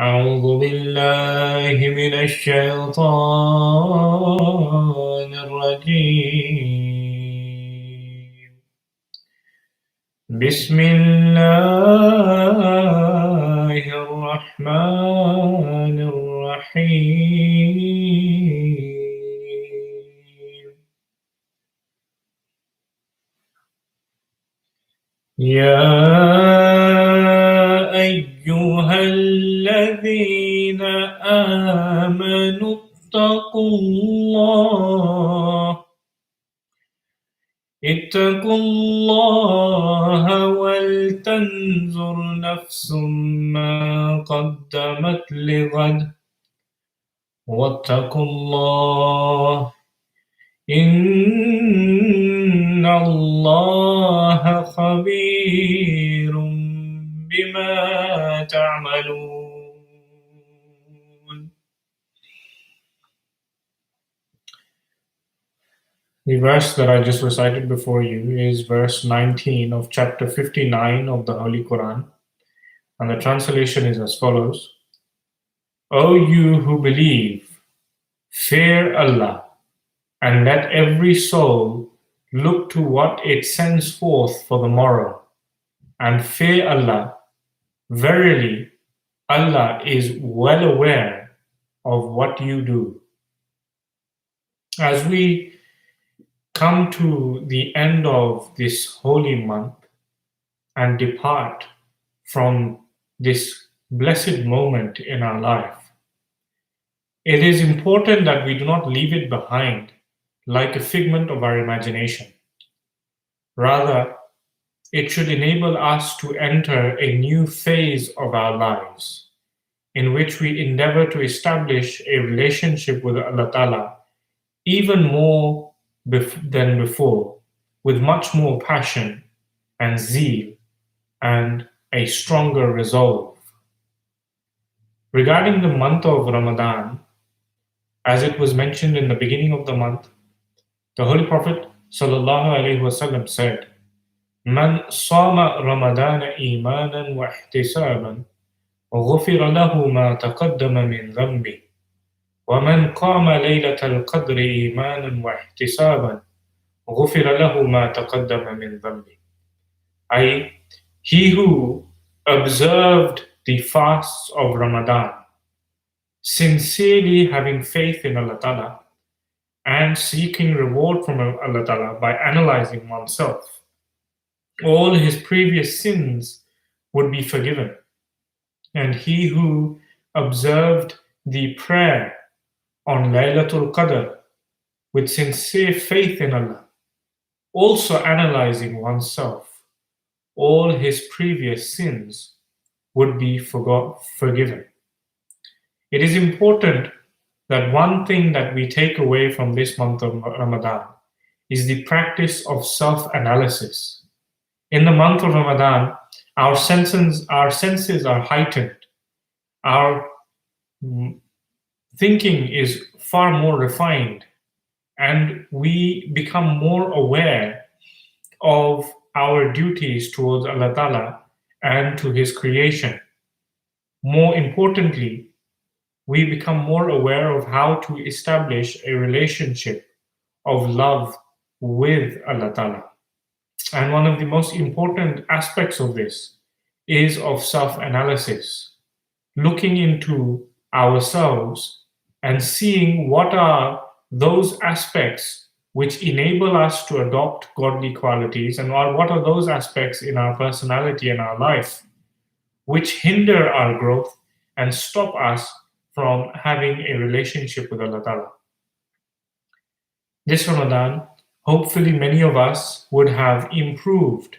أعوذ بالله من الشيطان الرجيم بسم الله الرحمن الرحيم يا أيها الذين آمنوا اتقوا الله ولتنظر نفس ما قدمت لغد واتقوا الله إن الله خبير بما تعملون. The verse that I just recited before you is verse 19 of chapter 59 of the Holy Quran, and the translation is as follows: O you who believe, fear Allah, and let every soul look to what it sends forth for the morrow, and fear Allah. Verily, Allah is well aware of what you do. As we come to the end of this holy month and depart from this blessed moment in our life, it is important that we do not leave it behind like a figment of our imagination. Rather, it should enable us to enter a new phase of our lives in which we endeavor to establish a relationship with Allah Ta'ala even more than before, with much more passion and zeal and a stronger resolve. Regarding the month of Ramadan, as it was mentioned in the beginning of the month, the Holy Prophet ﷺ said, "Man sama Ramadan imanan wa ihtisaban, غفر له ما تقدم من ذنبه ومن قام ليلة القدر إيمانا واحتسابا غفر له ما تقدم من ذنبه." I, he who observed the fasts of Ramadan, sincerely having faith in Allah Ta'ala and seeking reward from Allah Ta'ala by analyzing oneself, all his previous sins would be forgiven. And he who observed the prayer on Laylatul Qadr with sincere faith in Allah, also analyzing oneself, all his previous sins would be forgiven. It is important that one thing that we take away from this month of Ramadan is the practice of self-analysis. In the month of Ramadan, our senses are heightened. Our thinking is far more refined, and we become more aware of our duties towards Allah Ta'ala and to His creation. More importantly, we become more aware of how to establish a relationship of love with Allah Ta'ala. And one of the most important aspects of this is of self-analysis, looking into ourselves and seeing what are those aspects which enable us to adopt godly qualities, and what are those aspects in our personality and our life which hinder our growth and stop us from having a relationship with Allah Ta'ala. This Ramadan, hopefully many of us would have improved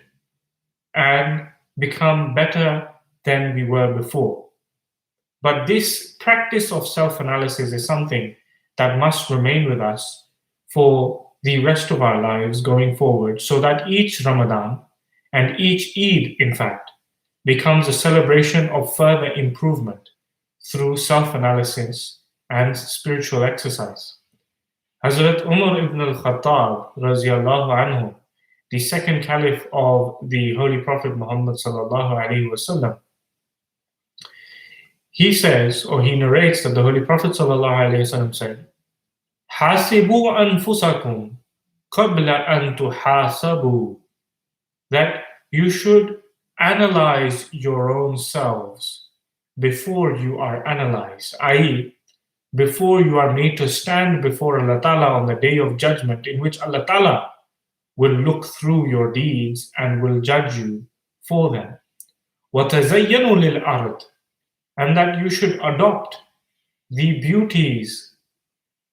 and become better than we were before. But this practice of self-analysis is something that must remain with us for the rest of our lives going forward, so that each Ramadan and each Eid, in fact, becomes a celebration of further improvement through self-analysis and spiritual exercise. Hazrat Umar ibn al-Khattab, radiallahu anhu, the second caliph of the Holy Prophet Muhammad sallallahu alaihi wasallam, He says, or he narrates that the Holy Prophet ﷺ said, "Hasibu anfusakum qabla an tuhasabu," that you should analyze your own selves before you are analyzed, i.e., before you are made to stand before Allah Ta'ala on the day of judgment, in which Allah Ta'ala will look through your deeds and will judge you for them. وَتَزَيَّنُوا لِلْأَرْضِ, and that you should adopt the beauties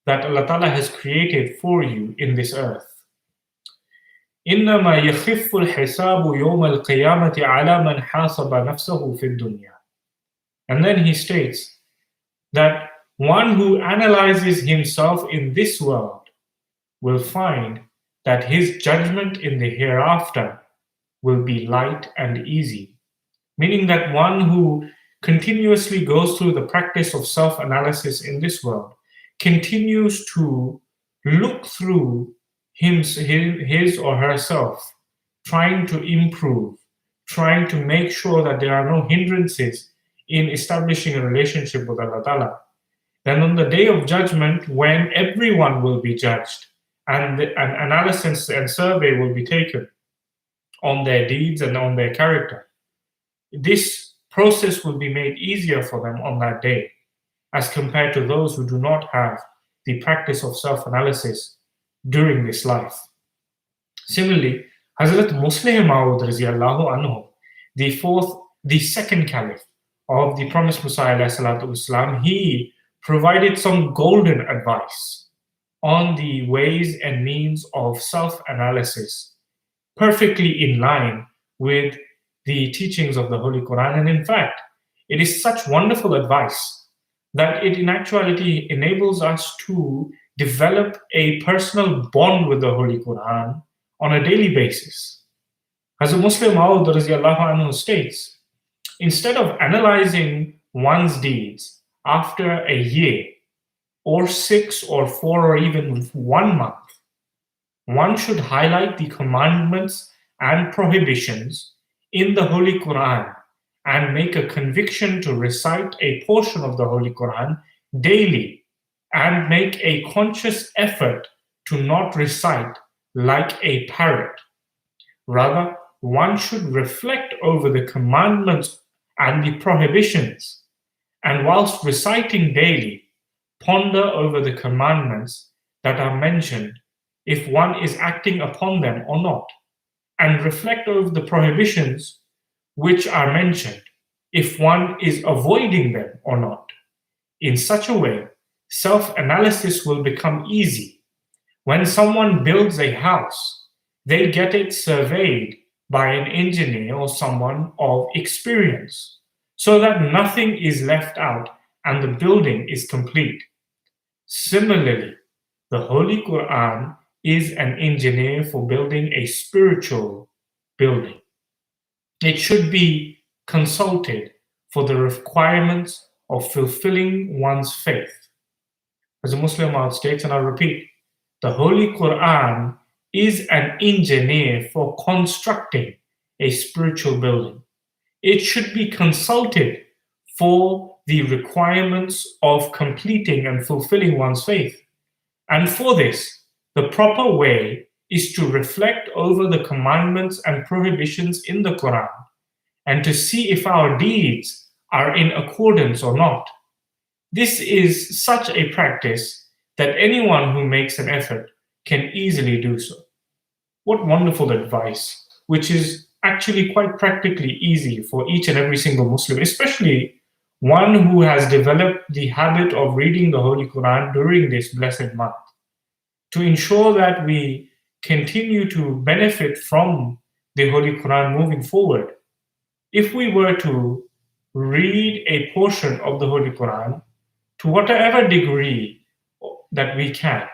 that Allah Ta'ala has created for you in this earth. إِنَّمَا يَخِفُّ الْحِسَابُ يَوْمَ الْقِيَامَةِ عَلَى مَنْ حَاسَبَ نَفْسَهُ فِي الدُّنْيَا. And then he states that one who analyzes himself in this world will find that his judgment in the hereafter will be light and easy. Meaning that one who continuously goes through the practice of self-analysis in this world continues to look through his or herself, trying to improve, trying to make sure that there are no hindrances in establishing a relationship with Allah Ta'ala. Then on the day of judgment, when everyone will be judged and an analysis and survey will be taken on their deeds and on their character, this process will be made easier for them on that day as compared to those who do not have the practice of self-analysis during this life. Similarly, Hazrat Muslim Maud anhu, the second caliph of the promised Messiah والسلام, he provided some golden advice on the ways and means of self-analysis, perfectly in line with the teachings of the Holy Quran. And in fact, it is such wonderful advice that it in actuality enables us to develop a personal bond with the Holy Quran on a daily basis. As a Muslim Maud anhu states, instead of analyzing one's deeds after a year, or 6 or 4 or even 1 month, one should highlight the commandments and prohibitions in the Holy Quran and make a conviction to recite a portion of the Holy Quran daily and make a conscious effort to not recite like a parrot. Rather, one should reflect over the commandments and the prohibitions, and whilst reciting daily, ponder over the commandments that are mentioned, if one is acting upon them or not, and reflect over the prohibitions which are mentioned, if one is avoiding them or not. In such a way, self-analysis will become easy. When someone builds a house, they get it surveyed by an engineer or someone of experience, so that nothing is left out and the building is complete. Similarly, the Holy Quran is an engineer for building a spiritual building. It should be consulted for the requirements of fulfilling one's faith. As a Muslim states, and I repeat, the Holy Quran is an engineer for constructing a spiritual building. It should be consulted for the requirements of completing and fulfilling one's faith. And for this, the proper way is to reflect over the commandments and prohibitions in the Quran and to see if our deeds are in accordance or not. This is such a practice that anyone who makes an effort can easily do so. What wonderful advice, which is actually quite practically easy for each and every single Muslim, especially one who has developed the habit of reading the Holy Quran during this blessed month, to ensure that we continue to benefit from the Holy Quran moving forward. If we were to read a portion of the Holy Quran to whatever degree that we can,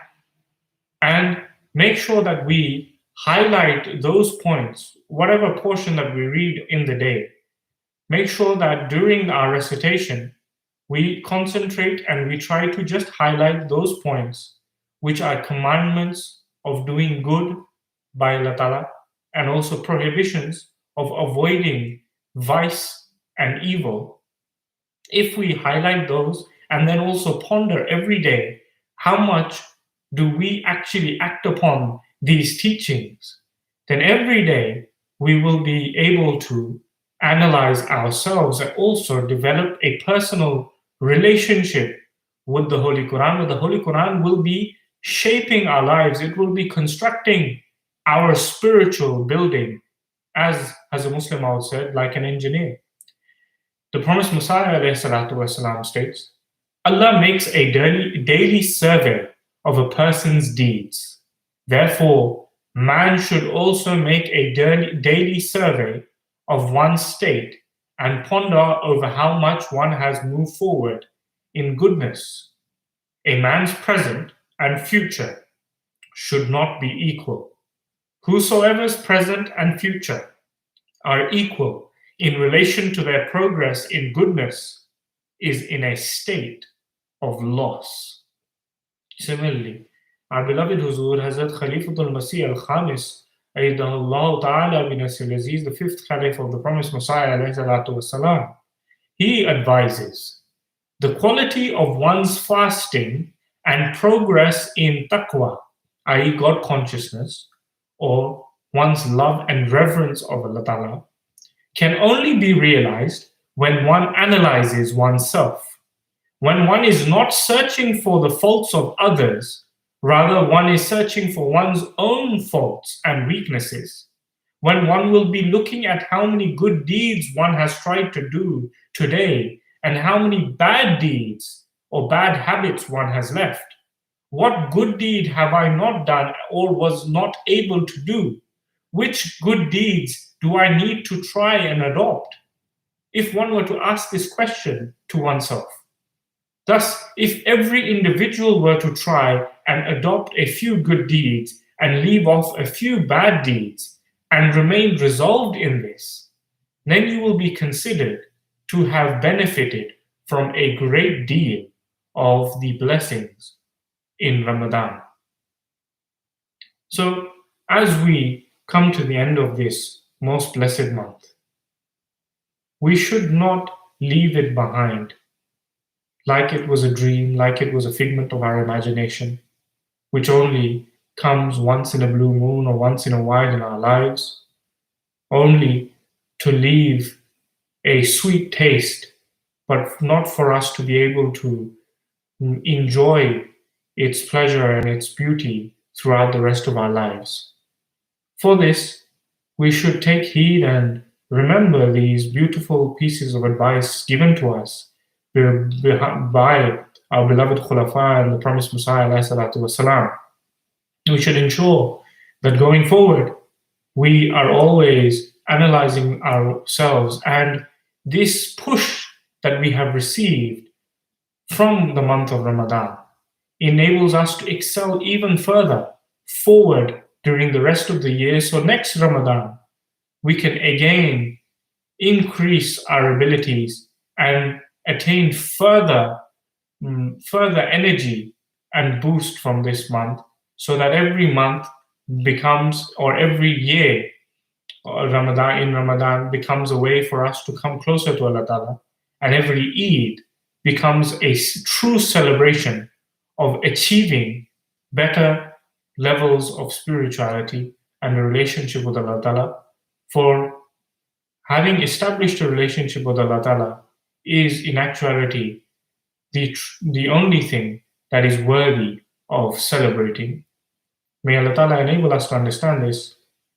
and make sure that we highlight those points, whatever portion that we read in the day, make sure that during our recitation, we concentrate and we try to just highlight those points which are commandments of doing good by Allah Ta'ala, and also prohibitions of avoiding vice and evil. if we highlight those and then also ponder every day, how much do we actually act upon these teachings, then every day we will be able to analyze ourselves and also develop a personal relationship with the Holy Quran, where the Holy Quran will be shaping our lives. It will be constructing our spiritual building, as a Muslim I said, like an engineer. The promised Messiah والسلام, states, Allah makes a daily survey of a person's deeds. Therefore, man should also make a daily survey of one's state and ponder over how much one has moved forward in goodness. A man's present and future should not be equal. Whosoever's present and future are equal in relation to their progress in goodness is in a state of loss. Similarly, our beloved Huzur, Hazrat Khalifatul Masih al-Khamis, Ayyadahullah Ta'ala bin Nasir Aziz, the fifth Caliph of the promised Messiah, والسلام, he advises the quality of one's fasting and progress in taqwa, i.e., God consciousness, or one's love and reverence of Allah Ta'ala, can only be realized when one analyzes oneself. When one is not searching for the faults of others, rather one is searching for one's own faults and weaknesses. When one will be looking at how many good deeds one has tried to do today and how many bad deeds or bad habits one has left. What good deed have I not done or was not able to do? Which good deeds do I need to try and adopt? If one were to ask this question to oneself. Thus, if every individual were to try and adopt a few good deeds and leave off a few bad deeds and remain resolved in this, then you will be considered to have benefited from a great deal of the blessings in Ramadan. So, as we come to the end of this most blessed month, we should not leave it behind like it was a dream, like it was a figment of our imagination, which only comes once in a blue moon or once in a while in our lives, only to leave a sweet taste, but not for us to be able to enjoy its pleasure and its beauty throughout the rest of our lives. For this, we should take heed and remember these beautiful pieces of advice given to us by our beloved Khulafa and the promised Messiah والسلام. We should ensure that going forward, we are always analyzing ourselves, and this push that we have received from the month of Ramadan enables us to excel even further forward during the rest of the year. So next Ramadan, we can again increase our abilities and attain further energy and boost from this month, so that every month becomes, or every year, Ramadan becomes a way for us to come closer to Allah Ta'ala, and every Eid becomes a true celebration of achieving better levels of spirituality and a relationship with Allah Ta'ala. For having established a relationship with Allah Ta'ala is in actuality the only thing that is worthy of celebrating. May Allah Ta'ala enable us to understand this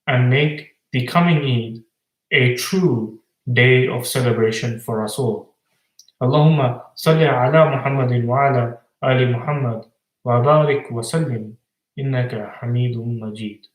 and make the coming Eid a true day of celebration for us all. Allahumma salli ala Muhammadin wa ala ali Muhammad wa barik wa sallim innaka hamidun majid.